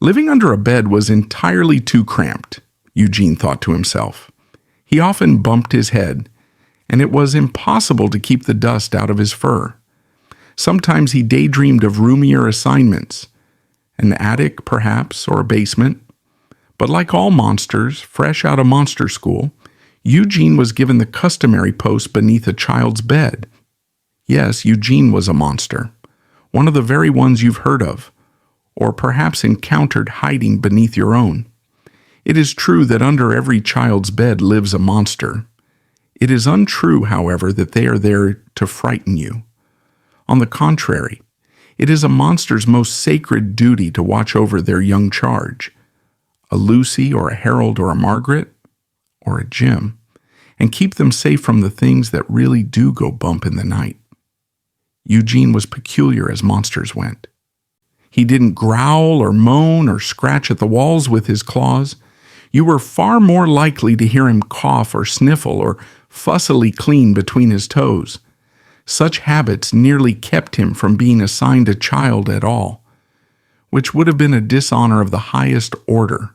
Living under a bed was entirely too cramped, Eugene thought to himself. He often bumped his head, and it was impossible to keep the dust out of his fur. Sometimes he daydreamed of roomier assignments, an attic perhaps, or a basement. But like all monsters, fresh out of monster school, Eugene was given the customary post beneath a child's bed. Yes, Eugene was a monster, one of the very ones you've heard of, or perhaps encountered hiding beneath your own. It is true that under every child's bed lives a monster. It is untrue, however, that they are there to frighten you. On the contrary, it is a monster's most sacred duty to watch over their young charge, a Lucy or a Harold or a Margaret or a Jim, and keep them safe from the things that really do go bump in the night. Eugene was peculiar as monsters went. He didn't growl or moan or scratch at the walls with his claws. You were far more likely to hear him cough or sniffle or fussily clean between his toes. Such habits nearly kept him from being assigned a child at all, which would have been a dishonor of the highest order,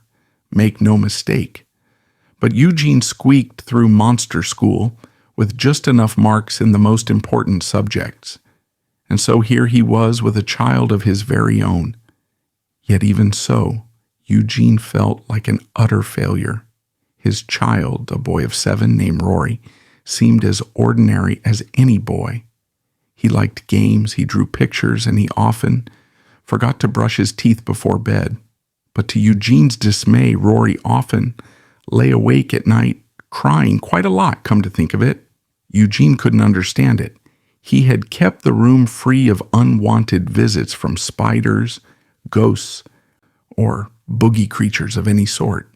make no mistake. But Eugene squeaked through monster school with just enough marks in the most important subjects. And so here he was with a child of his very own. Yet even so, Eugene felt like an utter failure. His child, a boy of 7 named Rory, seemed as ordinary as any boy. He liked games, he drew pictures, and he often forgot to brush his teeth before bed. But to Eugene's dismay, Rory often lay awake at night, crying quite a lot, come to think of it. Eugene couldn't understand it. He had kept the room free of unwanted visits from spiders, ghosts, or boogie creatures of any sort.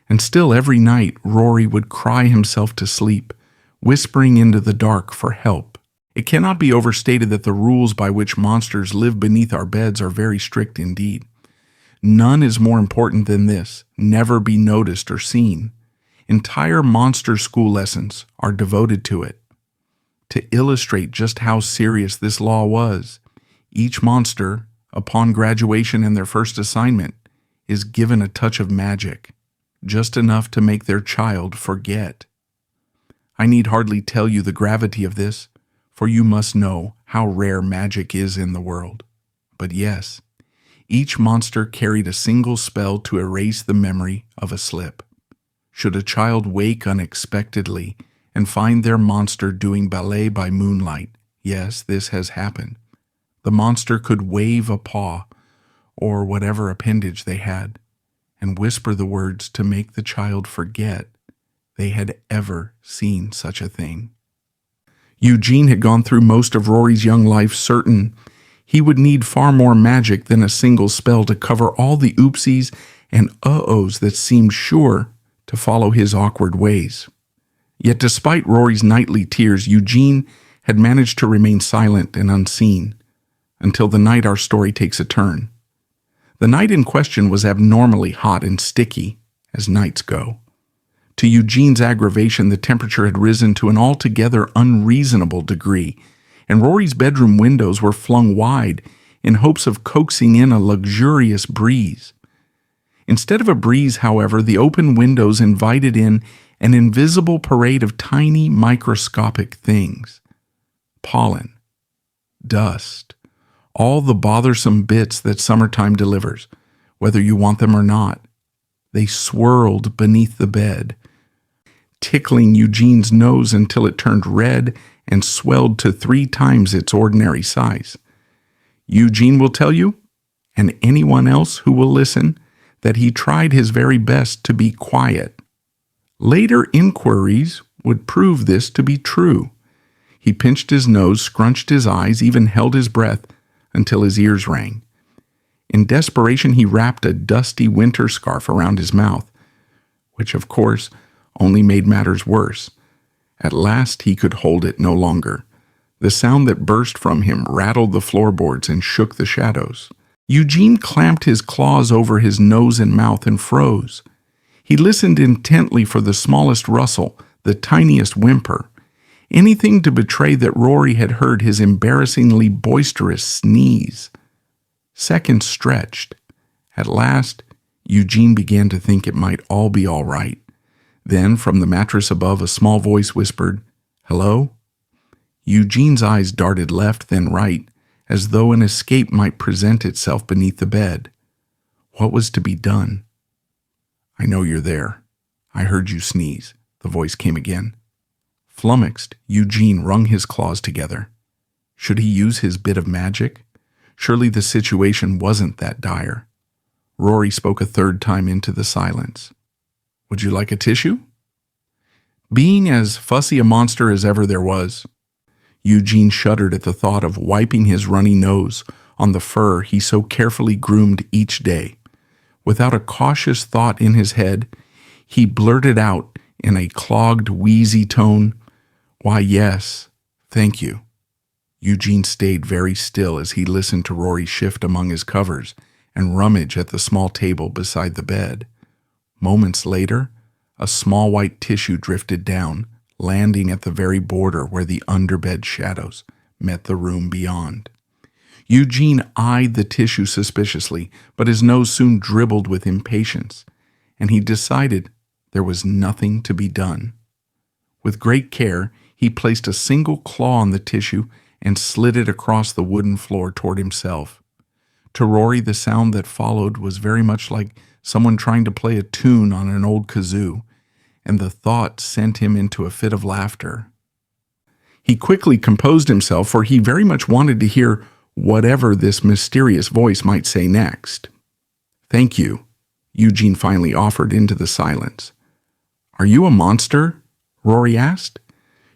And still every night Rory would cry himself to sleep, whispering into the dark for help. It cannot be overstated that the rules by which monsters live beneath our beds are very strict indeed. None is more important than this: never be noticed or seen. Entire monster school lessons are devoted to it. To illustrate just how serious this law was, each monster, upon graduation and their first assignment, is given a touch of magic, just enough to make their child forget. I need hardly tell you the gravity of this, for you must know how rare magic is in the world. But yes, each monster carried a single spell to erase the memory of a slip. Should a child wake unexpectedly and find their monster doing ballet by moonlight, yes, this has happened, the monster could wave a paw, or whatever appendage they had, and whisper the words to make the child forget they had ever seen such a thing. Eugene had gone through most of Rory's young life certain he would need far more magic than a single spell to cover all the oopsies and uh-ohs that seemed sure to follow his awkward ways. Yet despite Rory's nightly tears, Eugene had managed to remain silent and unseen until the night our story takes a turn. The night in question was abnormally hot and sticky, as nights go. To Eugene's aggravation, the temperature had risen to an altogether unreasonable degree, and Rory's bedroom windows were flung wide in hopes of coaxing in a luxurious breeze. Instead of a breeze, however, the open windows invited in an invisible parade of tiny microscopic things. Pollen, dust, all the bothersome bits that summertime delivers, whether you want them or not. They swirled beneath the bed, tickling Eugene's nose until it turned red and swelled to 3 times its ordinary size. Eugene will tell you, and anyone else who will listen, that he tried his very best to be quiet. Later inquiries would prove this to be true. He pinched his nose, scrunched his eyes, even held his breath until his ears rang. In desperation, he wrapped a dusty winter scarf around his mouth, which, of course, only made matters worse. At last he could hold it no longer. The sound that burst from him rattled the floorboards and shook the shadows. Eugene clamped his claws over his nose and mouth and froze. He listened intently for the smallest rustle, the tiniest whimper, anything to betray that Rory had heard his embarrassingly boisterous sneeze. Seconds stretched, At last, Eugene began to think it might all be all right. Then, from the mattress above, a small voice whispered, "Hello?" Eugene's eyes darted left, then right, as though an escape might present itself beneath the bed. What was to be done? "I know you're there. I heard you sneeze," the voice came again. Flummoxed, Eugene wrung his claws together. Should he use his bit of magic? Surely the situation wasn't that dire. Rory spoke a third time into the silence. "Would you like a tissue?" Being as fussy a monster as ever there was, Eugene shuddered at the thought of wiping his runny nose on the fur he so carefully groomed each day. Without a cautious thought in his head, he blurted out in a clogged, wheezy tone, "Why, yes, thank you." Eugene stayed very still as he listened to Rory shift among his covers and rummage at the small table beside the bed. Moments later, a small white tissue drifted down, landing at the very border where the underbed shadows met the room beyond. Eugene eyed the tissue suspiciously, but his nose soon dribbled with impatience, and he decided there was nothing to be done. With great care, he placed a single claw on the tissue and slid it across the wooden floor toward himself. To Rory, the sound that followed was very much like someone trying to play a tune on an old kazoo, and the thought sent him into a fit of laughter. He quickly composed himself, for he very much wanted to hear whatever this mysterious voice might say next. "Thank you," Eugene finally offered into the silence. "Are you a monster?" Rory asked.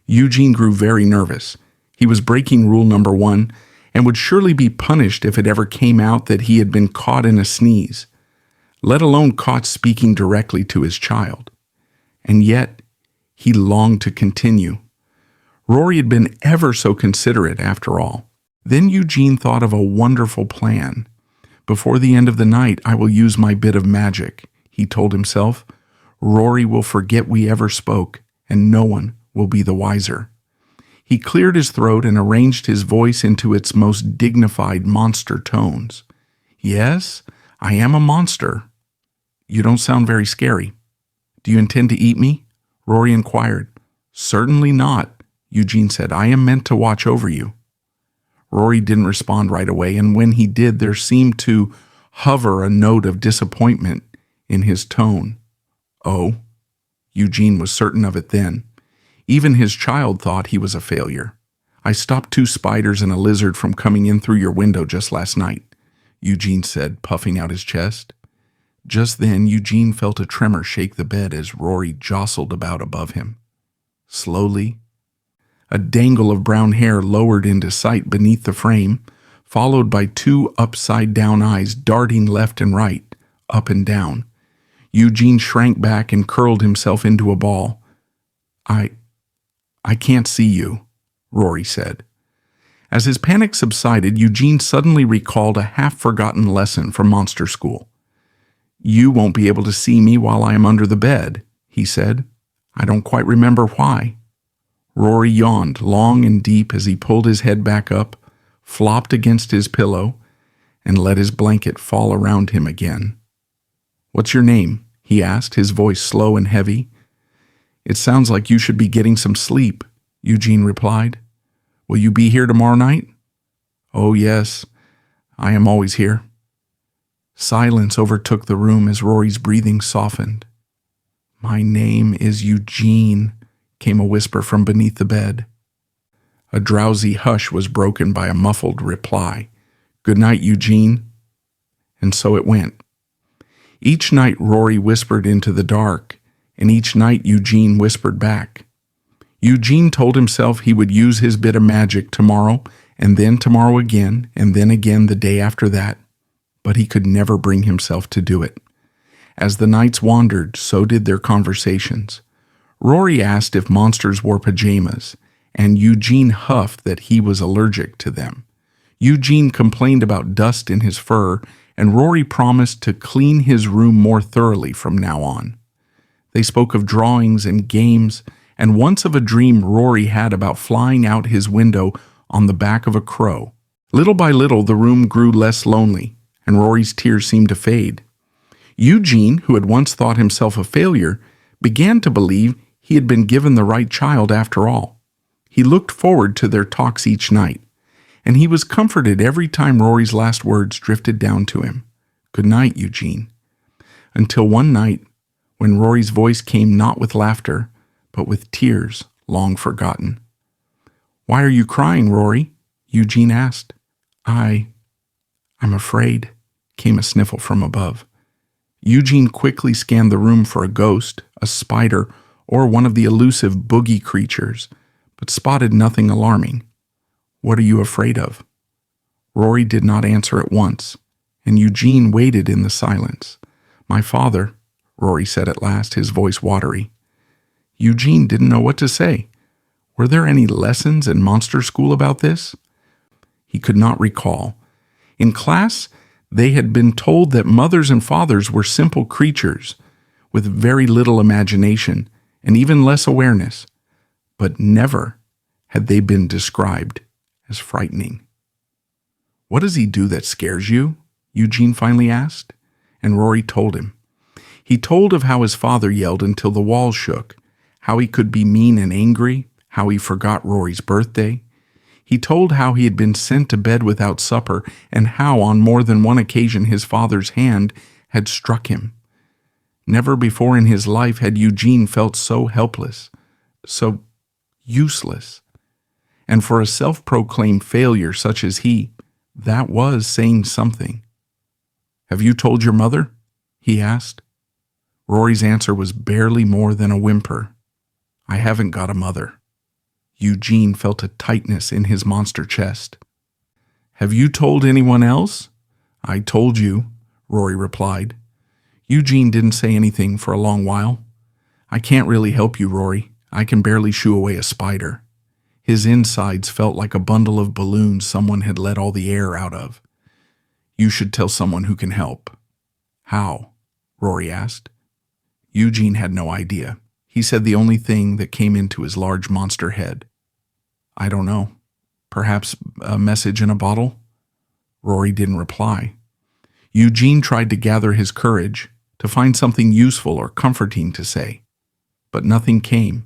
Eugene grew very nervous. He was breaking rule number 1 and would surely be punished if it ever came out that he had been caught in a sneeze, let alone caught speaking directly to his child. And yet, he longed to continue. Rory had been ever so considerate after all. Then Eugene thought of a wonderful plan. "Before the end of the night, I will use my bit of magic," he told himself. "Rory will forget we ever spoke, and no one will be the wiser." He cleared his throat and arranged his voice into its most dignified monster tones. "Yes, I am a monster." "You don't sound very scary." "Do you intend to eat me?" Rory inquired. "Certainly not," Eugene said. "I am meant to watch over you." Rory didn't respond right away, and when he did, there seemed to hover a note of disappointment in his tone. "Oh?" Eugene was certain of it then. Even his child thought he was a failure. "I stopped 2 spiders and a lizard from coming in through your window just last night," Eugene said, puffing out his chest. Just then, Eugene felt a tremor shake the bed as Rory jostled about above him. Slowly, a dangle of brown hair lowered into sight beneath the frame, followed by 2 upside-down eyes darting left and right, up and down. Eugene shrank back and curled himself into a ball. I can't see you," Rory said. As his panic subsided, Eugene suddenly recalled a half-forgotten lesson from monster school. "You won't be able to see me while I am under the bed," he said. "I don't quite remember why." Rory yawned long and deep as he pulled his head back up, flopped against his pillow, and let his blanket fall around him again. "What's your name?" he asked, his voice slow and heavy. "It sounds like you should be getting some sleep," Eugene replied. "Will you be here tomorrow night?" "Oh, yes, I am always here." Silence overtook the room as Rory's breathing softened. "My name is Eugene," came a whisper from beneath the bed. A drowsy hush was broken by a muffled reply. "Good night, Eugene." And so it went. Each night Rory whispered into the dark, and each night Eugene whispered back. Eugene told himself he would use his bit of magic tomorrow, and then tomorrow again, and then again the day after that, but he could never bring himself to do it. As the nights wandered, so did their conversations. Rory asked if monsters wore pajamas, and Eugene huffed that he was allergic to them. Eugene complained about dust in his fur, and Rory promised to clean his room more thoroughly from now on. They spoke of drawings and games, and once of a dream Rory had about flying out his window on the back of a crow. Little by little, the room grew less lonely, and Rory's tears seemed to fade. Eugene, who had once thought himself a failure, began to believe he had been given the right child after all. He looked forward to their talks each night, and he was comforted every time Rory's last words drifted down to him. "Good night, Eugene." Until one night, when Rory's voice came not with laughter, but with tears long forgotten. "Why are you crying, Rory?" Eugene asked. I'm afraid," came a sniffle from above. Eugene quickly scanned the room for a ghost, a spider, or one of the elusive boogie creatures, but spotted nothing alarming. "What are you afraid of?" Rory did not answer at once, and Eugene waited in the silence. "My father," Rory said at last, his voice watery. Eugene didn't know what to say. Were there any lessons in monster school about this? He could not recall. In class, they had been told that mothers and fathers were simple creatures with very little imagination and even less awareness, but never had they been described as frightening. "What does he do that scares you?" Eugene finally asked, and Rory told him. He told of how his father yelled until the walls shook, how he could be mean and angry, how he forgot Rory's birthday. He told how he had been sent to bed without supper, and how on more than one occasion his father's hand had struck him. Never before in his life had Eugene felt so helpless, so useless. And for a self-proclaimed failure such as he, that was saying something. "Have you told your mother?" he asked. Rory's answer was barely more than a whimper. "I haven't got a mother." Eugene felt a tightness in his monster chest. "Have you told anyone else?" "I told you," Rory replied. Eugene didn't say anything for a long while. "I can't really help you, Rory. I can barely shoo away a spider." His insides felt like a bundle of balloons someone had let all the air out of. "You should tell someone who can help." "How?" Rory asked. Eugene had no idea. He said the only thing that came into his large monster head. "I don't know. Perhaps a message in a bottle?" Rory didn't reply. Eugene tried to gather his courage to find something useful or comforting to say, but nothing came.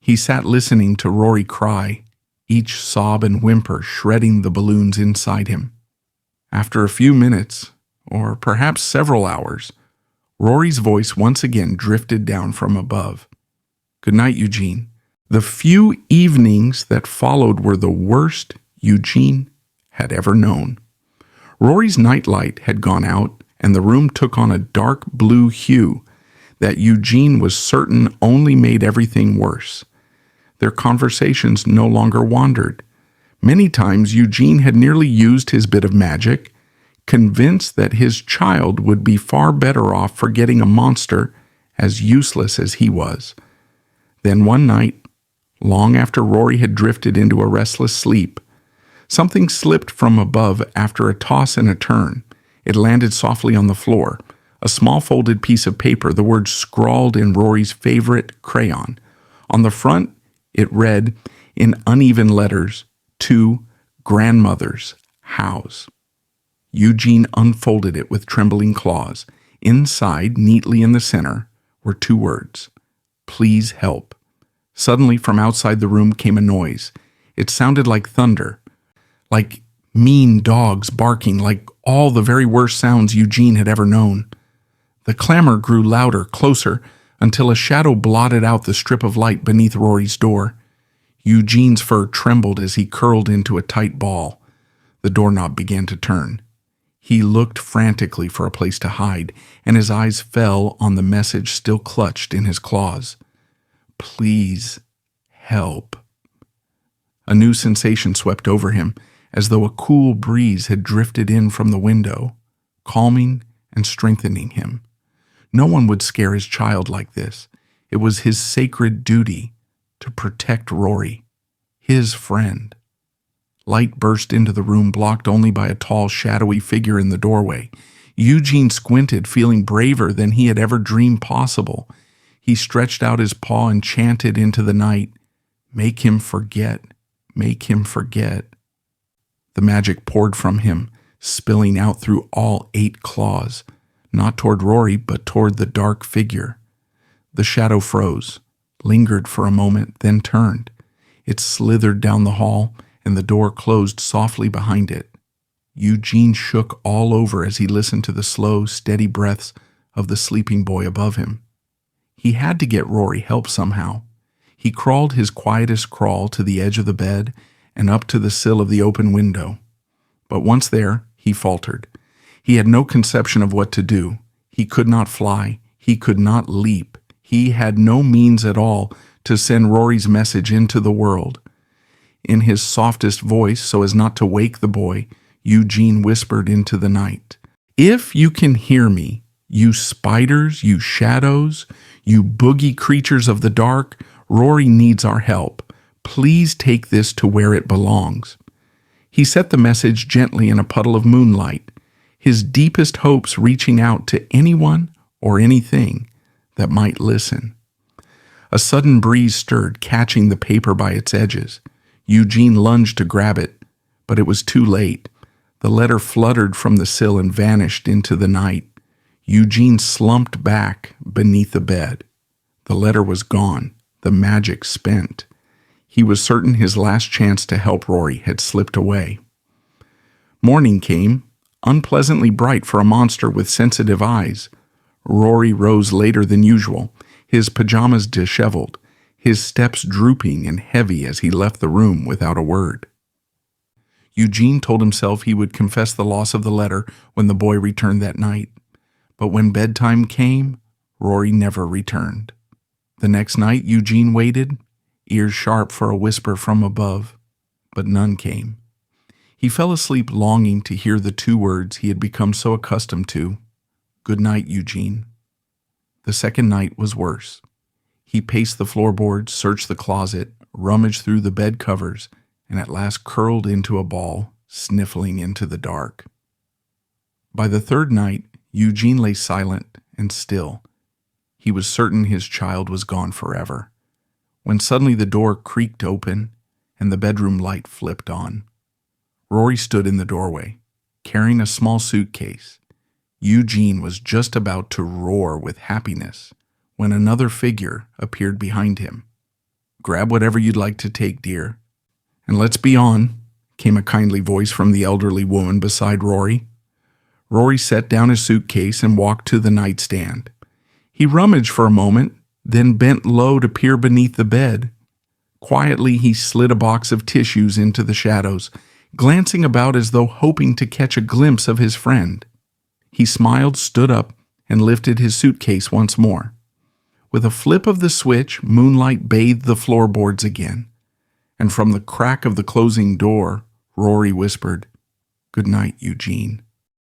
He sat listening to Rory cry, each sob and whimper shredding the balloons inside him. After a few minutes, or perhaps several hours, Rory's voice once again drifted down from above. "Good night, Eugene." The few evenings that followed were the worst Eugene had ever known. Rory's nightlight had gone out, and the room took on a dark blue hue that Eugene was certain only made everything worse. Their conversations no longer wandered. Many times Eugene had nearly used his bit of magic, convinced that his child would be far better off forgetting a monster as useless as he was. Then one night, long after Rory had drifted into a restless sleep, something slipped from above after a toss and a turn. It landed softly on the floor, a small folded piece of paper, the words scrawled in Rory's favorite crayon. On the front, it read, in uneven letters, "To Grandmother's House." Eugene unfolded it with trembling claws. Inside, neatly in the center, were two words, "Please help." Suddenly, from outside the room came a noise. It sounded like thunder, like mean dogs barking, like all the very worst sounds Eugene had ever known. The clamor grew louder, closer, until a shadow blotted out the strip of light beneath Rory's door. Eugene's fur trembled as he curled into a tight ball. The doorknob began to turn. He looked frantically for a place to hide, and his eyes fell on the message still clutched in his claws. "Please help." A new sensation swept over him, as though a cool breeze had drifted in from the window, calming and strengthening him. No one would scare his child like this. It was his sacred duty to protect Rory, his friend. Light burst into the room, blocked only by a tall, shadowy figure in the doorway. Eugene squinted, feeling braver than he had ever dreamed possible. He stretched out his paw and chanted into the night, "Make him forget, make him forget." The magic poured from him, spilling out through all 8 claws, not toward Rory, but toward the dark figure. The shadow froze, lingered for a moment, then turned. It slithered down the hall, and the door closed softly behind it. Eugene shook all over as he listened to the slow, steady breaths of the sleeping boy above him. He had to get Rory help somehow. He crawled his quietest crawl to the edge of the bed and up to the sill of the open window. But once there, he faltered. He had no conception of what to do. He could not fly. He could not leap. He had no means at all to send Rory's message into the world. In his softest voice, so as not to wake the boy, Eugene whispered into the night, "If you can hear me, you spiders, you shadows, you boogie creatures of the dark, Rory needs our help. Please take this to where it belongs." He set the message gently in a puddle of moonlight, his deepest hopes reaching out to anyone or anything that might listen. A sudden breeze stirred, catching the paper by its edges. Eugene lunged to grab it, but it was too late. The letter fluttered from the sill and vanished into the night. Eugene slumped back beneath the bed. The letter was gone, the magic spent. He was certain his last chance to help Rory had slipped away. Morning came, unpleasantly bright for a monster with sensitive eyes. Rory rose later than usual, his pajamas disheveled, his steps drooping and heavy as he left the room without a word. Eugene told himself he would confess the loss of the letter when the boy returned that night. But when bedtime came, Rory never returned. The next night Eugene waited, ears sharp for a whisper from above, but none came. He fell asleep longing to hear the 2 words he had become so accustomed to, "Goodnight, Eugene." The second night was worse. He paced the floorboards, searched the closet, rummaged through the bed covers, and at last curled into a ball, sniffling into the dark. By the 3rd night, Eugene lay silent and still. He was certain his child was gone forever, when suddenly the door creaked open and the bedroom light flipped on. Rory stood in the doorway, carrying a small suitcase. Eugene was just about to roar with happiness when another figure appeared behind him. "Grab whatever you'd like to take, dear. And let's be on," came a kindly voice from the elderly woman beside Rory. Rory set down his suitcase and walked to the nightstand. He rummaged for a moment, then bent low to peer beneath the bed. Quietly, he slid a box of tissues into the shadows, glancing about as though hoping to catch a glimpse of his friend. He smiled, stood up, and lifted his suitcase once more. With a flip of the switch, moonlight bathed the floorboards again, and from the crack of the closing door, Rory whispered, "Good night, Eugene."